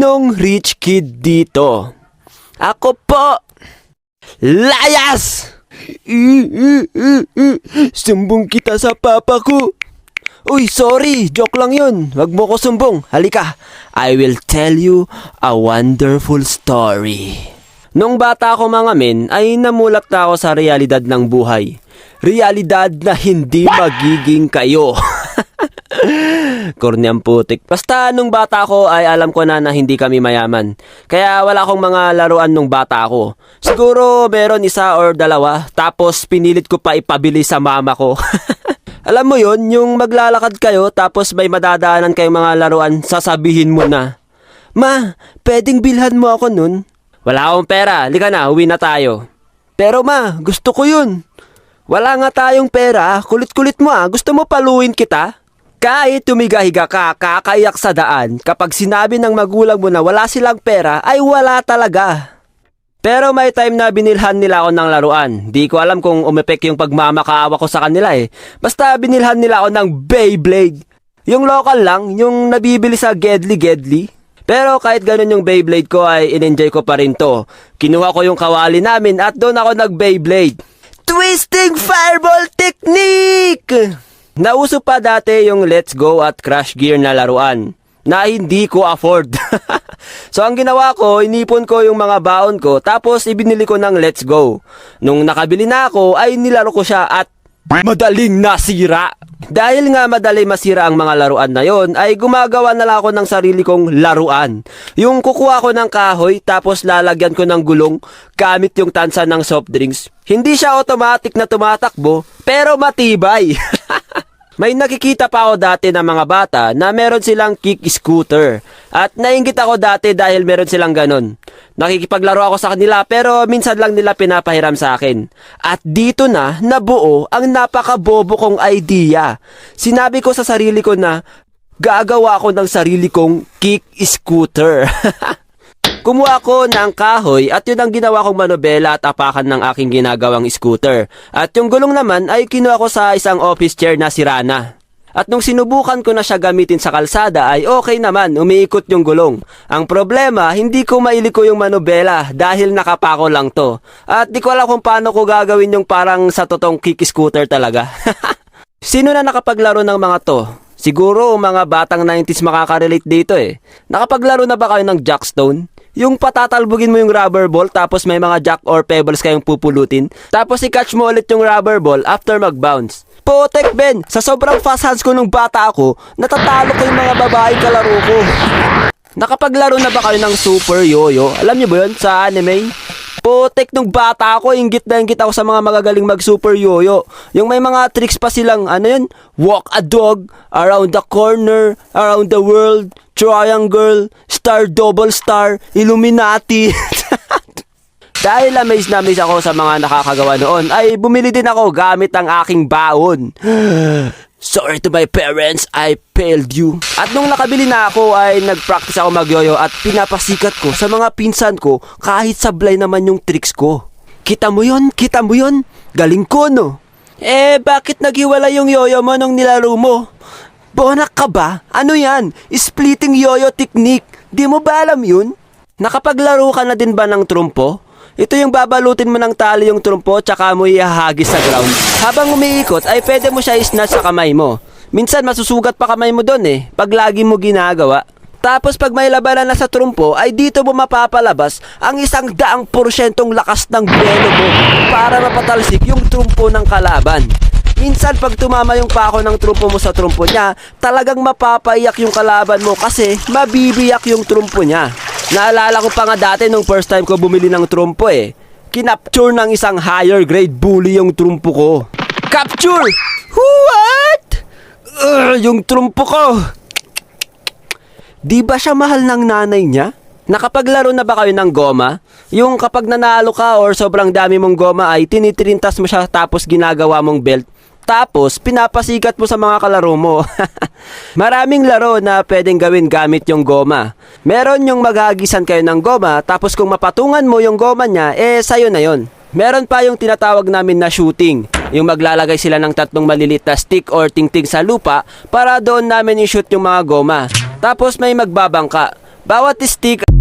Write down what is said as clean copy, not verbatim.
Sinong rich kid dito? Ako po! Layas! Sumbong kita sa papa ko. Uy, sorry, joke lang yun. Wag mo ko sumbong. Halika, I will tell you a wonderful story. Nung bata ako mga men, ay namulat na ako sa realidad ng buhay. Realidad na hindi magiging kayo. Kornyang putik. Basta nung bata ako ay alam ko na hindi kami mayaman. Kaya wala akong mga laruan nung bata ako. Siguro meron isa or dalawa. Tapos pinilit ko pa ipabili sa mama ko. Alam mo yon, yung maglalakad kayo tapos may madadaanan kayong mga laruan, sasabihin mo na, "Ma, pwedeng bilhan mo ako nun?" "Wala akong pera, halika na, uwi na tayo." "Pero ma, gusto ko yun." "Wala nga tayong pera, kulit-kulit mo gusto mo paluin kita?" Kahit tumigahiga ka, kakaiyak sa daan, kapag sinabi ng magulang mo na wala silang pera, ay wala talaga. Pero may time na binilhan nila ako ng laruan. Di ko alam kung umepek yung pagmamakaawa ko sa kanila Basta binilhan nila ako ng Beyblade. Yung local lang, yung nabibili sa Gedli. Pero kahit ganun yung Beyblade ko ay in-enjoy ko pa rin to. Kinuha ko yung kawali namin at doon ako nag-Beyblade. Twisting Fireball Technique! Nauso pa dati yung Let's Go at Crash Gear na laruan na hindi ko afford. So ang ginawa ko, inipon ko yung mga baon ko tapos ibinili ko ng Let's Go. Nung nakabili na ako ay nilaro ko siya at madaling nasira. Dahil nga madali masira ang mga laruan na yon, ay gumagawa na lang ako ng sarili kong laruan. Yung kukuha ko ng kahoy tapos lalagyan ko ng gulong gamit yung tansa ng soft drinks. Hindi siya automatic na tumatakbo pero matibay. May nakikita pa ako dati ng mga bata na meron silang kick scooter. At nainggit ako dati dahil meron silang ganon. Nakikipaglaro ako sa kanila pero minsan lang nila pinapahiram sa akin. At dito na nabuo ang napakabobo kong idea. Sinabi ko sa sarili ko na gagawa ako ng sarili kong kick scooter. Kumuha ko ng kahoy at yun ang ginawa kong manobela at apakan ng aking ginagawang scooter. At yung gulong naman ay kinuha ko sa isang office chair na sira na. At nung sinubukan ko na siya gamitin sa kalsada ay okay naman, umiikot yung gulong. Ang problema, hindi ko mailiko yung manobela dahil nakapako lang to. At di ko alam kung paano ko gagawin yung parang sa totoong kick scooter talaga. Sino na nakapaglaro ng mga to? Siguro mga batang 90s makaka-relate dito Nakapaglaro na ba kayo ng Jackstone? Yung patatalbugin mo yung rubber ball tapos may mga jack or pebbles kayong pupulutin. Tapos i-catch mo ulit yung rubber ball after mag-bounce. Potek Ben, sa sobrang fast hands ko nung bata ako, natatalo ko yung mga babaeng kalaro ko. Nakapaglaro na ba kayo ng Super Yoyo? Alam niyo ba yun sa anime? Potek nung bata ako, inggit na inggit ako sa mga magagaling mag-Super Yoyo. Yung may mga tricks pa silang, walk a dog, around the corner, around the world, triangle, star, double star, Illuminati. Dahil amaze na amaze ako sa mga nakakagawa noon, ay bumili din ako gamit ang aking baon. Sorry to my parents, I failed you. At nung nakabili na ako ay nagpractice ako magyoyo at pinapasikat ko sa mga pinsan ko kahit sablay naman yung tricks ko. Kita mo yon? Galing ko no? Bakit naghiwala yung yoyo mo nung nilaro mo? Bonak ka ba? Ano yan? Splitting yoyo technique. Di mo ba alam yun? Nakapaglaro ka na din ba ng trumpo? Ito yung babalutin mo ng tali yung trumpo tsaka mo ihahagis sa ground. Habang umiikot ay pwede mo siya isnatch sa kamay mo. Minsan masusugat pa kamay mo doon pag lagi mo ginagawa. Tapos pag may labanan na sa trumpo ay dito mo mapapalabas ang 100% lakas ng buwelo mo para mapatalsik yung trumpo ng kalaban. Minsan pag tumama yung pako ng trumpo mo sa trumpo niya, talagang mapapaiyak yung kalaban mo kasi mabibiyak yung trumpo niya. Naalala ko pa nga dati nung first time ko bumili ng trumpo Kinapture ng isang higher grade bully yung trumpo ko. Capture! What? Yung trumpo ko! Di ba siya mahal ng nanay niya? Nakapaglaro na ba kayo ng goma? Yung kapag nanalo ka or sobrang dami mong goma ay tinitirintas mo siya tapos ginagawa mong belt. Tapos, pinapasikat mo sa mga kalaro mo. Maraming laro na pwedeng gawin gamit yung goma. Meron yung maghagisan kayo ng goma, tapos kung mapatungan mo yung goma niya, sayo na yon. Meron pa yung tinatawag namin na shooting. Yung maglalagay sila ng 3 maliliit na stick or tingting sa lupa para doon namin i-shoot yung mga goma. Tapos may magbabangka. Bawat sticker